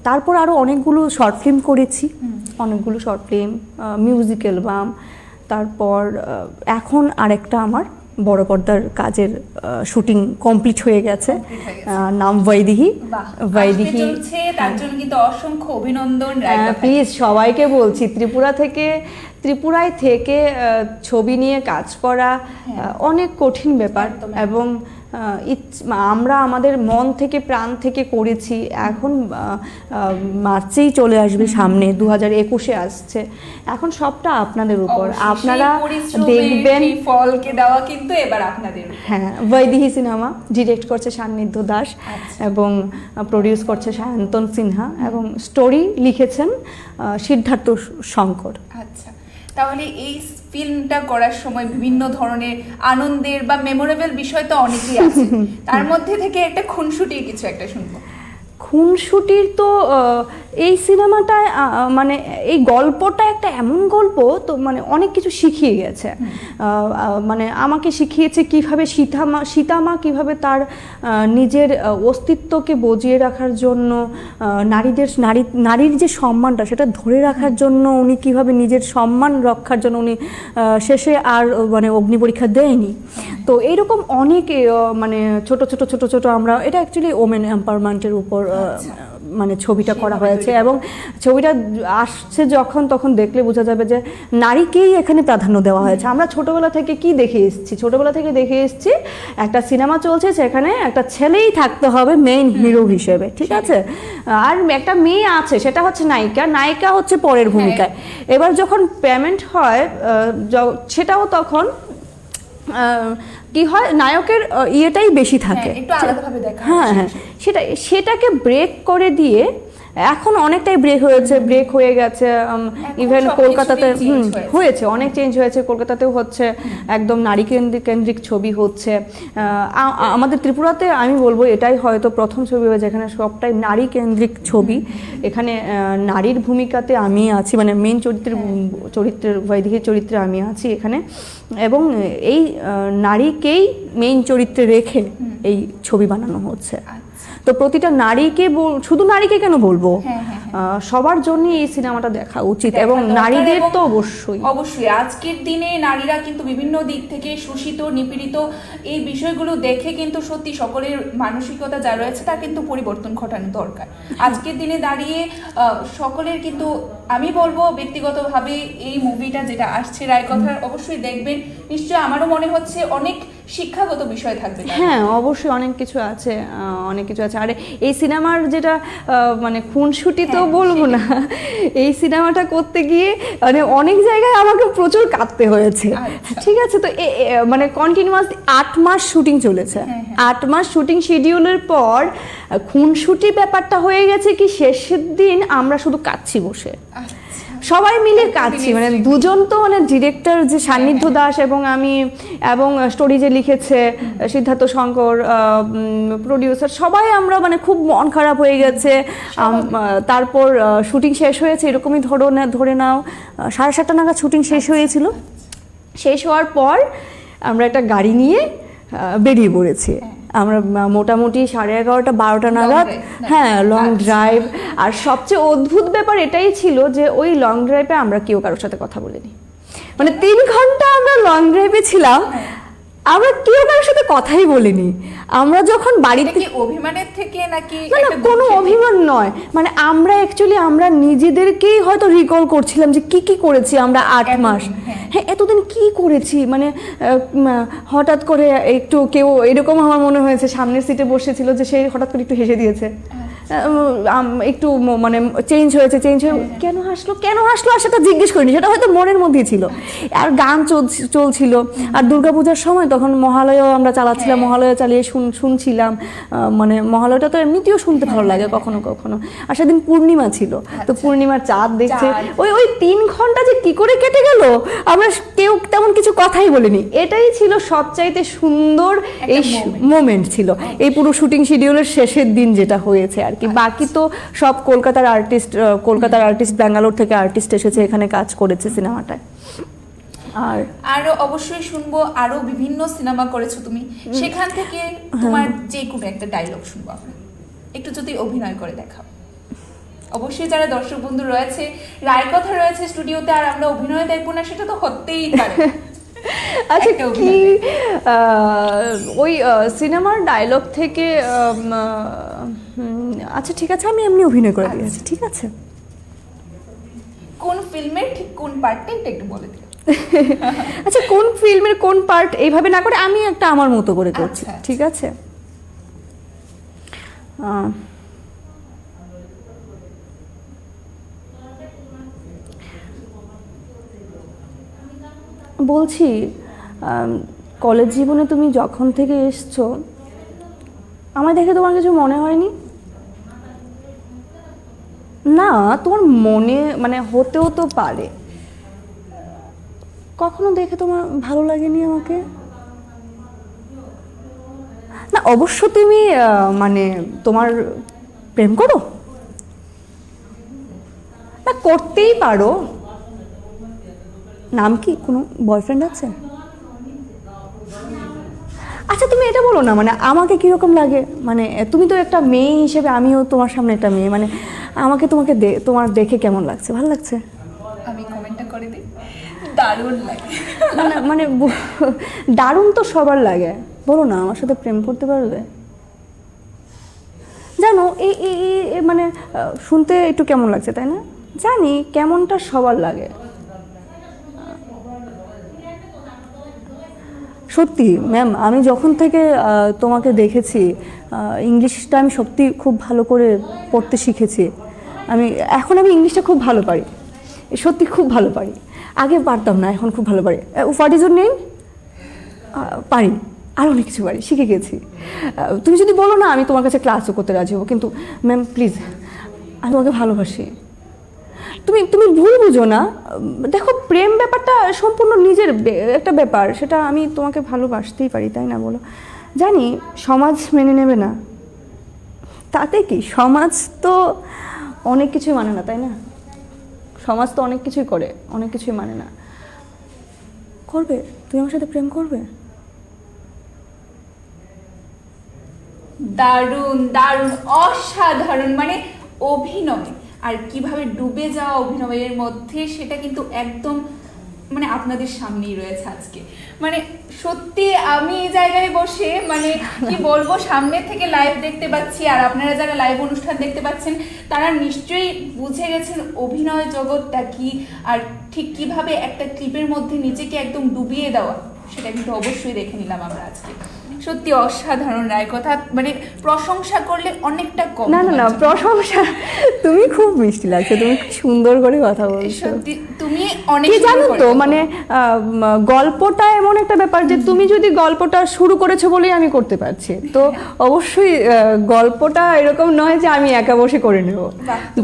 তারপর আরও অনেকগুলো শর্ট ফিল্ম করেছি, অনেকগুলো শর্ট ফিল্ম, মিউজিক অ্যালবাম। তারপর এখন আরেকটা আমার বড় পর্দার কাজের শুটিং কমপ্লিট হয়ে গেছে, নাম বৈদেহী। বৈদেহী তার জন্য কিন্তু অসংখ্য অভিনন্দন। প্লিজ সবাইকে বলছি, ত্রিপুরায় থেকে ছবি নিয়ে কাজ করা অনেক কঠিন ব্যাপার, এবং আমরা আমাদের মন থেকে প্রাণ থেকে করেছি। এখন মার্চেই চলে আসবে সামনে, 2021-এ আসছে, এখন সবটা আপনাদের উপর। আপনারা দেখবেন, ফলকে দেওয়া কিন্তু এবার আপনাদের। হ্যাঁ, বৈদেহী সিনেমা ডিরেক্ট করছে সান্নিধ্য দাস এবং প্রডিউস করছে সায়ন্তন সিনহা, এবং স্টোরি লিখেছেন সিদ্ধার্থ শঙ্কর। আচ্ছা, তাহলে এই ফিল্মটা করার সময় বিভিন্ন ধরনের আনন্দের বা মেমোরেবল বিষয় তো অনেকই আছে, তার মধ্যে থেকে একটা খুনসুটির কিছু একটা শুনবো। খুনসুটির তো এই সিনেমাটায় মানে এই গল্পটা একটা এমন গল্প, তো মানে অনেক কিছু শিখিয়ে গেছে। মানে আমাকে শিখিয়েছে কিভাবে সীতামা কিভাবে তার নিজের অস্তিত্বকে বজিয়ে রাখার জন্য, নারীর যে সম্মানটা সেটা ধরে রাখার জন্য উনি কিভাবে নিজের সম্মান রক্ষার জন্য উনি শেষে আর মানে অগ্নি পরীক্ষা দেয়নি। তো এইরকম অনেক মানে ছোট ছোট ছোট ছোট আমরা এটা অ্যাকচুয়ালি ওমেন এম্পাওয়ারমেন্টের উপর মানে ছবিটা করা হয়েছে, এবং ছবিটা আসছে যখন তখন দেখলে বোঝা যাবে যে নারীকেই এখানে প্রাধান্য দেওয়া হয়েছে। আমরা ছোটবেলা থেকে কি দেখে এসেছি, ছোটবেলা থেকে দেখে এসেছি একটা সিনেমা চলছে সেখানে একটা ছেলেই থাকতে হবে মেইন হিরো হিসেবে, ঠিক আছে, আর একটা মেয়ে আছে সেটা হচ্ছে নায়িকা, নায়িকা হচ্ছে পরের ভূমিকায়। এবার যখন পেমেন্ট হয় সেটাও তখন কি হয়, নায়কের ইয়েটাই বেশি থাকে, একটু আলাদাভাবে দেখা হ্যাঁ হ্যাঁ, সেটাকে ব্রেক করে দিয়ে এখন অনেকটাই ব্রেক হয়ে গেছে। ইভেন কলকাতাতে হয়েছে, অনেক চেঞ্জ হয়েছে, কলকাতাতেও হচ্ছে, একদম নারী কেন্দ্রিক ছবি হচ্ছে। আমাদের ত্রিপুরাতে আমি বলবো এটাই হয়তো প্রথম ছবি হবে যেখানে সবটাই নারী কেন্দ্রিক ছবি। এখানে নারীর ভূমিকাতে আমি আছি, মানে মেইন চরিত্রের বৈদিকের চরিত্রে আমি আছি এখানে, এবং এই নারীকেই মেইন চরিত্রে রেখে এই ছবি বানানো হচ্ছে। তো প্রতিটা নারীকে, শুধু নারীকে কেন বলবো, সবার জন্য এই সিনেমাটা দেখা উচিত, এবং নারীদের তো অবশ্যই অবশ্যই। আজকের দিনে নারীরা কিন্তু বিভিন্ন দিক থেকে শোষিত, নিপীড়িত, এই বিষয়গুলো দেখে কিন্তু সত্যি সকলের মানসিকতা যা রয়েছে তা কিন্তু পরিবর্তন ঘটানো দরকার। আজকের দিনে দাঁড়িয়ে সকলের কিন্তু আমি বলবো ব্যক্তিগতভাবে এই মুভিটা যেটা আসছে রায়কথার অবশ্যই দেখবেন, নিশ্চয়ই আমারও মনে হচ্ছে অনেক শিক্ষাগত বিষয় থাকবে। হ্যাঁ অবশ্যই অনেক কিছু আছে, অনেক কিছু আছে। আরে এই সিনেমার যেটা মানে খুনসুটি তো বলবো না, এই সিনেমাটা করতে গিয়ে মানে অনেক জায়গায় আমাকে প্রচুর কাঁদতে হয়েছে, ঠিক আছে। তো মানে কন্টিনিউয়াস 8 মাস শুটিং চলেছে, 8 মাস শুটিং শিডিউলের পর খুনসুটি ব্যাপারটা হয়ে গেছে কি শেষের দিন আমরা শুধু কাঁদছি বসে, সবাই মিলে কাঁদছি, মানে দুজন তো মানে ডিরেক্টর যে সান্নিধ্য দাস এবং আমি, এবং স্টোরি যে লিখেছে সিদ্ধার্থ শঙ্কর, প্রডিউসার, সবাই আমরা মানে খুব মন খারাপ হয়ে গেছে। তারপর শুটিং শেষ হয়েছে এরকমই ধরে নাও 7:30 নাগাদ শুটিং শেষ হয়েছিল। শেষ হওয়ার পর আমরা একটা গাড়ি নিয়ে বেরিয়ে পড়েছি, আমরা মোটামুটি 11:30 12টা নাগাদ, হ্যাঁ লং ড্রাইভ। আর সবচেয়ে অদ্ভুত ব্যাপার এটাই ছিল যে ওই লং ড্রাইভে আমরা কেউ কারোর সাথে কথা বলিনি, মানে 3 ঘন্টা আমরা লং ড্রাইভে ছিলাম, আমরা কেউ কারোর সাথে কথাই বলিনি। আমরা যখন বাড়িতে, অভিমানের থেকে নাকি না কোনো অভিমান নয়, মানে আমরা অ্যাকচুয়ালি আমরা নিজেদেরকেই হয়তো রিকল করছিলাম যে কি করেছি আমরা 8 মাস, হ্যাঁ এতদিন কি করেছি, মানে হঠাৎ করে একটু কেউ এরকম আমার মনে হয়েছে সামনের সিটে বসেছিল যে সে হঠাৎ করে একটু হেসে দিয়েছে, একটু মানে চেঞ্জ হয়ে কেন হাসলো আর সেটা জিজ্ঞেস করিনি, সেটা হয়তো মনের মধ্যেই ছিল। আর গান চলছিল, আর দুর্গাপূজার সময় তখন মহালয়াও আমরা চালাচ্ছিলাম, মহালয়া চালিয়ে শুনছিলাম, মানে মহালয়াটা তো এমনিতেও শুনতে ভালো লাগে কখনো কখনো। আর সেদিন পূর্ণিমা ছিল, তো পূর্ণিমার চাঁদ দেখছে, ওই 3 ঘন্টা যে কি করে কেটে গেল আমরা কেউ তেমন কিছু কথাই বলিনি। এটাই ছিল সবচাইতে সুন্দর এই মোমেন্ট ছিল এই পুরো শুটিং শিডিউলের শেষের দিন যেটা হয়েছে আর কি। বাকি তো সব কলকাতার আর্টিস্ট ব্যাঙ্গালোর থেকে আর্টিস্ট এসেছে এখানে কাজ করেছে সিনেমাটায়। আর আরো অবশ্যই শুনবো, আরো বিভিন্ন সিনেমা করেছো তুমি, সেখান থেকে তোমার যে কোনো একটা ডায়লগ শুনবো আমরা, একটু যদি অভিনয় করে দেখাও। অবশ্যই যারা দর্শক বন্ধু রয়েছে, রায়কথা রয়েছে স্টুডিওতে, আর আমরা অভিনয় দেখবো না সেটা তো হতেই পারে। আচ্ছা কি ওই সিনেমার ডায়লগ থেকে, আচ্ছা ঠিক আছে আমি এমনি অভিনয় করে দিয়েছি, ঠিক আছে। কোন ফিল্মের ঠিক কোন পার্টটা এটা একটু বলে দিও। আচ্ছা কোন ফিল্মের কোন পার্ট এইভাবে না করে আমি একটা আমার মতো করে করছি, ঠিক আছে। বলছি কলেজ জীবনে তুমি যখন থেকে এসছো আমার দেখে তোমার কিছু মনে হয়নি? না তোমার মনে মানে হতেও তো পারে, কখনো দেখে তোমার ভালো লাগেনি আমাকে? না অবশ্য তুমি মানে তোমার প্রেম করো না, করতেই পারো। নাম কি, কোনো বয়ফ্রেন্ড আছে? আচ্ছা তুমি এটা বলো না, মানে আমাকে কিরকম লাগে, মানে তুমি তো একটা মেয়ে হিসেবে, আমিও তোমার সামনে একটা মেয়ে, মানে আমাকে তোমার দেখে কেমন লাগছে? ভালো লাগছে? আমি কমেন্টটা করে দিই, দারুণ লাগে। মানে দারুণ তো সবার লাগে। বলো না, আমার সাথে প্রেম করতে পারবে? জানো এই মানে শুনতে একটু কেমন লাগছে তাই না? জানি কেমনটা সবার লাগে। সত্যি ম্যাম, আমি যখন থেকে তোমাকে দেখেছি, ইংলিশটা আমি সত্যি খুব ভালো করে পড়তে শিখেছি। এখন আমি ইংলিশটা খুব ভালো পারি, সত্যি খুব ভালো পারি। আগে পারতাম না, এখন খুব ভালো পারি। What is your name? পারি, আর অনেক কিছু পারি, শিখে গেছি। তুমি যদি বলো না, আমি তোমার কাছে ক্লাসও করতে রাজি হবো। কিন্তু ম্যাম প্লিজ, আমি তোমাকে ভালোবাসি। তুমি ভুল বুঝো না। দেখো, প্রেম ব্যাপারটা সম্পূর্ণ নিজের একটা ব্যাপার, সেটা আমি তোমাকে ভালোবাসতেই পারি, তাই না বলো? জানি সমাজ মেনে নেবে না, তাতে কি? সমাজ তো অনেক কিছুই মানে না, তাই না? সমাজ তো অনেক কিছুই করে, অনেক কিছুই মানে না। করবে? তুমি আমার সাথে প্রেম করবে? দারুণ দারুণ, অসাধারণ। মানে অভিনয় আর কিভাবে ডুবে যাওয়া অভিনয়ের মধ্যে, সেটা কিন্তু একদম মানে আপনাদের সামনেই রয়েছে আজকে। মানে সত্যি আমি এই জায়গায় বসে মানে কি বলবো, সামনে থেকে লাইভ দেখতে পাচ্ছি, আর আপনারা যারা লাইভ অনুষ্ঠান দেখতে পাচ্ছেন তারা নিশ্চয়ই বুঝে গেছেন অভিনয় জগৎটা কি, আর ঠিক কিভাবে একটা ক্লিপের মধ্যে নিজেকে একদম ডুবিয়ে দেওয়া, সেটা কিন্তু অবশ্যই দেখে নিলাম আমরা আজকে। সত্যি অসাধারণ রায় কথা, মানে প্রশংসা করলে অনেকটা কম। না, প্রশংসা, তুমি খুব মিষ্টি লাগছে, তুমি খুব সুন্দর করে কথা বলছো। সত্যি তুমি অনেক কি জানো তো, মানে গল্পটা এমন একটা ব্যাপার যে তুমি যদি গল্পটা শুরু করেছো বলেই আমি করতে পারছি, তো অবশ্যই গল্পটা এরকম নয় যে আমি একা বসে করে নেব।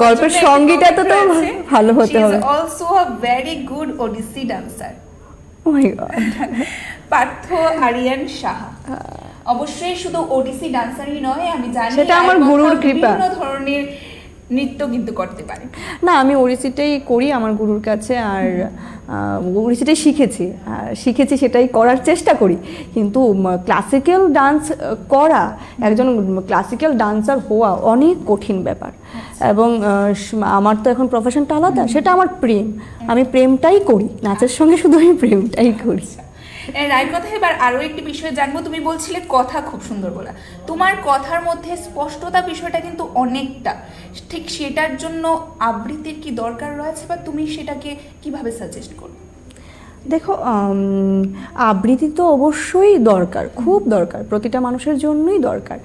গল্পের সঙ্গীটা তো ভালো হতে হবে। Also a very good Odissi dancer. Oh my god. Partha Aryan Saha অবশ্যই শুধু ওডিসি ডান্সারই নয়, আমি জানি সেটা আমার গুরুর কৃপা। বিভিন্ন ধরনের নৃত্য কিন্তু করতে পারে। না, আমি ওড়িশিটাই করি আমার গুরুর কাছে, আর ওড়িশিটাই শিখেছি, সেটাই করার চেষ্টা করি। কিন্তু ক্লাসিক্যাল ডান্স করা, একজন ক্লাসিক্যাল ডান্সার হওয়া অনেক কঠিন ব্যাপার। এবং আমার তো এখন প্রফেশনটা আলাদা, সেটা আমার প্রেম। আমি প্রেমটাই করি, নাচের সঙ্গে শুধু আমি প্রেমটাই করি। রায় কথা, এবার আরো একটি বিষয় জানবো। তুমি বলছিলে কথা খুব সুন্দর বলা, তোমার কথার মধ্যে স্পষ্টতা বিষয়টা কিন্তু অনেকটা, ঠিক সেটার জন্য আবৃত্তির কি দরকার রয়েছে, বা তুমি সেটাকে কিভাবে সাজেস্ট করো? দেখো, আবৃত্তি তো অবশ্যই দরকার, খুব দরকার, প্রতিটা মানুষের জন্যই দরকার।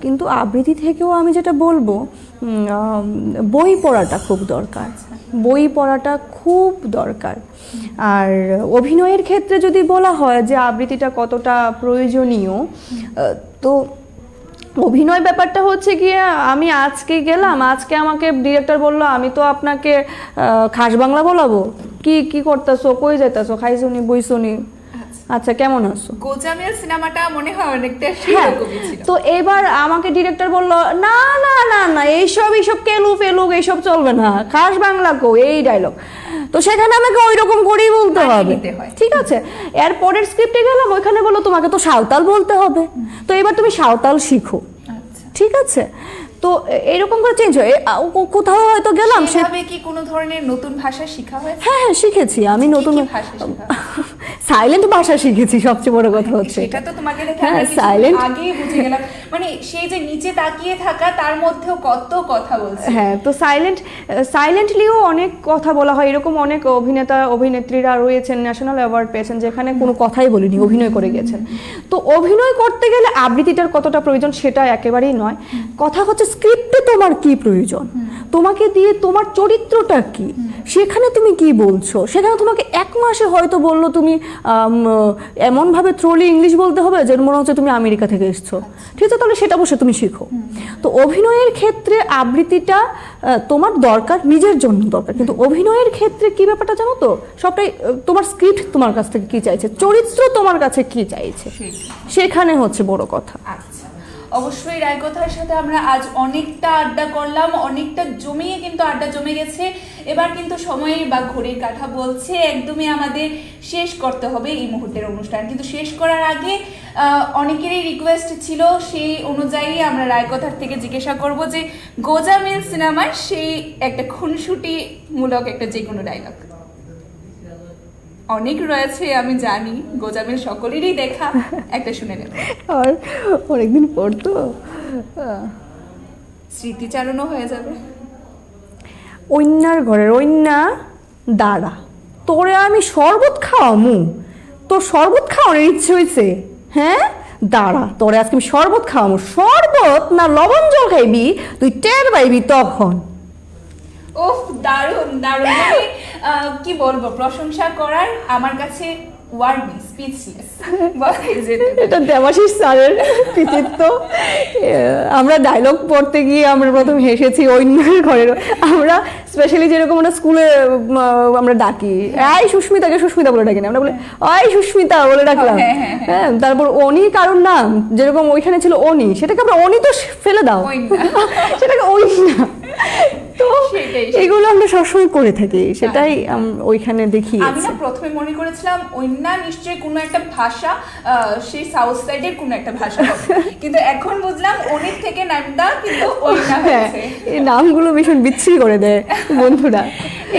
কিন্তু আবৃত্তি থেকেও আমি যেটা বলবো, বই পড়াটা খুব দরকার, বই পড়াটা খুব দরকার। আর অভিনয়ের ক্ষেত্রে যদি বলা হয় যে আবৃত্তিটা কতটা প্রয়োজনীয়, তো অভিনয় ব্যাপারটা হচ্ছে গিয়ে, আমি আজকে গেলাম, আজকে আমাকে ডিরেক্টর বললো আমি তো আপনাকে খাস বাংলা বলাবো, কি করতেছো, কই যাইতেছো, খাইছুনি বইছুনি, আচ্ছা কেমন আছো। গোজামিল সিনেমাটা মনে হয় অনেকটা হ্যাঁ, সেরকমই ছিল। তো এবার আমাকে ডিরেক্টর বললো না না না না, এইসব কেলু ফেলুক এইসব চলবে না, খাস বাংলা কো, এই ডায়লগ। তো সেখানে আমাকে ওই রকম করেই বলতে হবে, ঠিক আছে। এর পরের স্ক্রিপ্টে গেলাম, ওইখানে বললো তোমাকে তো সাঁওতাল বলতে হবে, তো এবার তুমি সাঁওতাল শিখো, ঠিক আছে। তো এরকম করে চেঞ্জ হয়। কোথাও হয়তো গেলাম, সেভাবে কি কোনো ধরনের নতুন ভাষা শেখা হয়েছে? হ্যাঁ শিখেছি আমি, নতুন সাইলেন্ট ভাষা শিখেছি, সবচেয়ে বড় কথা হচ্ছে সেটা তো তোমাকে দেখে হ্যাঁ, আমরা সাইলেন্ট আগেই বুঝে গেলাম, মানে সেই যে নিচে তাকিয়ে থাকা, তার মধ্যেও কত কথা বলছে। হ্যাঁ, তো সাইলেন্টলিও অনেক কথা বলা হয়। এরকম অনেক অভিনেতা অভিনেত্রীরা রয়েছেন, ন্যাশনাল অ্যাওয়ার্ড পেয়েছেন, যেখানে কোনো কথাই বলিনি, অভিনয় করে গেছেন। তো অভিনয় করতে গেলে আবৃত্তিটার কতটা প্রয়োজন সেটা একেবারেই নয়, কথা হচ্ছে স্ক্রিপ্টে তোমার কি প্রয়োজন, তোমাকে দিয়ে তোমার চরিত্রটা কি, সেখানে তুমি কি বলছো। সেখানে তোমাকে এক মাসে হয়তো বললো তুমি এমনভাবে থ্রোলি ইংলিশ বলতে হবে যে মনে হচ্ছে তুমি আমেরিকা থেকে এসছো, ঠিক আছে, তাহলে সেটা বসে তুমি শিখো। তো অভিনয়ের ক্ষেত্রে আবৃত্তিটা তোমার দরকার, নিজের জন্য দরকার, কিন্তু অভিনয়ের ক্ষেত্রে কি ব্যাপারটা জানো তো, সবটাই তোমার স্ক্রিপ্ট তোমার কাছ থেকে কি চাইছে, চরিত্র তোমার কাছে কি চাইছে, সেখানে হচ্ছে বড় কথা। আচ্ছা, অবশ্যই রায়কথার সাথে আমরা আজ অনেকটা আড্ডা করলাম, অনেকটা জমিয়ে কিন্তু আড্ডা জমে গেছে। এবার কিন্তু সময় বা ঘড়ির কাঁটা বলছে একদমই আমাদের শেষ করতে হবে এই মুহূর্তের অনুষ্ঠান। কিন্তু শেষ করার আগে অনেকেরই রিকোয়েস্ট ছিল, সেই অনুযায়ী আমরা রায়কথার থেকে জিজ্ঞাসা করব যে গোজামিল সিনেমার সেই একটা খুনসুটি মূলক একটা যে কোনো ডায়লগ। অনেক রয়েছে আমি জানি, গোজামিল সকলেরই দেখা, একটা শুনে নেব। আর অনেকদিন পর তো স্মৃতিচারণও হয়ে যাবে। অন্যার ঘরের অন্যা দাঁড়া, তোরে আমি শরবত খাওয়ামু, তোর শরবত খাওয়ানোর ইচ্ছে হয়েছে? হ্যাঁ দাঁড়া, তোরে আজকে আমি শরবত খাওয়ামু। শরবত না লবণ জল খাইবি, তুই টের পাইবি তখন। ওহ, দারুণ দারুণ, মানে কি বলবো, প্রশংসা করার আমার কাছে ওয়ার্ড নেই, স্পিচলেস। এটা দেবাশিস স্যারের কৃতিত্ব। আমরা ডায়লগ পড়তে গিয়ে আমরা প্রথম হেসেছি অন্যের ঘরের। আমরা স্পেশালি যেরকম আমরা স্কুলে আমরা ডাকি, এই সুস্মিতাকে সুস্মিতা বলে ডাকি না, আমরা বলে ওই সুস্মিতা বলে ডাকলাম। হ্যাঁ, তারপর অনি কারোর নাম যেরকম ওইখানে ছিল অনি, সেটাকে আমরা অনি তো ফেলে দাও, সেটাকে ওই না। তো এগুলো আমরা সবসময় করে থাকি, সেটাই ওইখানে দেখি। আমি না প্রথমে মনে করেছিলাম অন্যা নিশ্চয়ই কোনো একটা ভাষা, সেই সাউথ সাইডের কোনো একটা ভাষা, কিন্তু এখন বুঝলাম অনেক থেকে নামটা কিন্তু অন্যা হয়েছে। এই নামগুলো ভীষণ বিচ্ছিরি করে দেয় বন্ধুরা।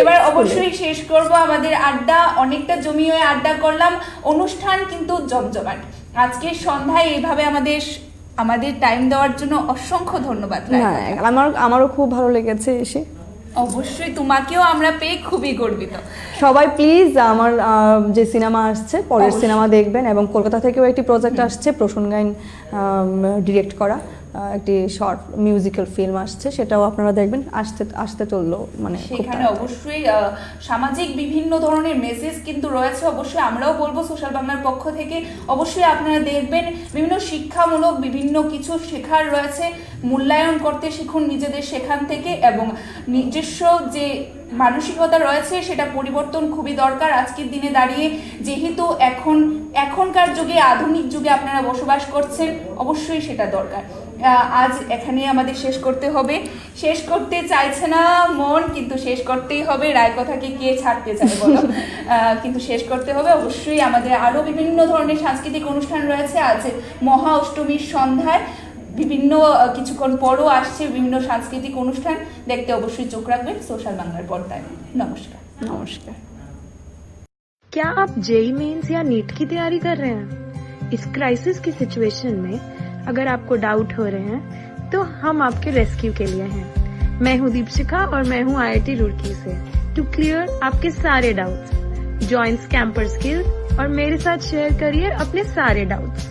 এবার অবশ্যই শেষ করব আমাদের আড্ডা, অনেকটা জমিয়ে আড্ডা করলাম, অনুষ্ঠান কিন্তু জমজমাট। আজকের সন্ধ্যায় এইভাবে আমাদের টাইম দেওয়ার জন্য অসংখ্য ধন্যবাদ। আমারও খুব ভালো লেগেছে এসে। অবশ্যই তোমাকেও আমরা পেয়ে খুবই গর্বিত। সবাই প্লিজ আমার যে সিনেমা আসছে পরের সিনেমা দেখবেন, এবং কলকাতা থেকেও একটি প্রজেক্ট আসছে প্রসূন গাইন ডিরেক্ট করা একটি শর্ট মিউজিক্যাল ফিল্ম আসছে, সেটাও আপনারা দেখবেন। আসতে চললো, মানে সেখানে অবশ্যই সামাজিক বিভিন্ন ধরনের মেসেজ কিন্তু রয়েছে, অবশ্যই আমরাও বলবো সোশ্যাল বাংলার পক্ষ থেকে অবশ্যই আপনারা দেখবেন। বিভিন্ন শিক্ষামূলক বিভিন্ন কিছু শেখার রয়েছে, মূল্যায়ন করতে শিখুন নিজেদের সেখান থেকে, এবং নিজস্ব যে মানসিকতা রয়েছে সেটা পরিবর্তন খুবই দরকার আজকের দিনে দাঁড়িয়ে, যেহেতু এখনকার যুগে আধুনিক যুগে আপনারা বসবাস করছেন, অবশ্যই সেটা দরকার। আজ এখানে আমাদের শেষ করতে হবে, শেষ করতে চাইছে না মন, কিন্তু শেষ করতেই হবে। রায় কথাকে কে ছাড়তে চায় বলো, কিন্তু শেষ করতে হবে। অবশ্যই আমাদের আরো বিভিন্ন ধরনের সাংস্কৃতিক অনুষ্ঠান রয়েছে। আজ মহা অষ্টমীর সন্ধ্যায় বিভিন্ন কিছুক্ষণ পরও আসছে বিভিন্ন সাংস্কৃতিক অনুষ্ঠান, দেখতে অবশ্যই চোখ রাখবেন সোশ্যাল বাংলার পর্দায়। নমস্কার। নমস্কার। क्या आप जेई मेंस या नीट की तैयारी कर रहे हैं? इस क्राइसिस की सिचुएशन में अगर आपको डाउट हो रहे हैं तो हम आपके रेस्क्यू के लिए हैं। मैं हूं दीपशिखा और मैं हूं IIT रुड़की से, टू क्लियर आपके सारे डाउट्स। जॉइन कैंपर स्किल्स और मेरे साथ शेयर करिए अपने सारे डाउट्स।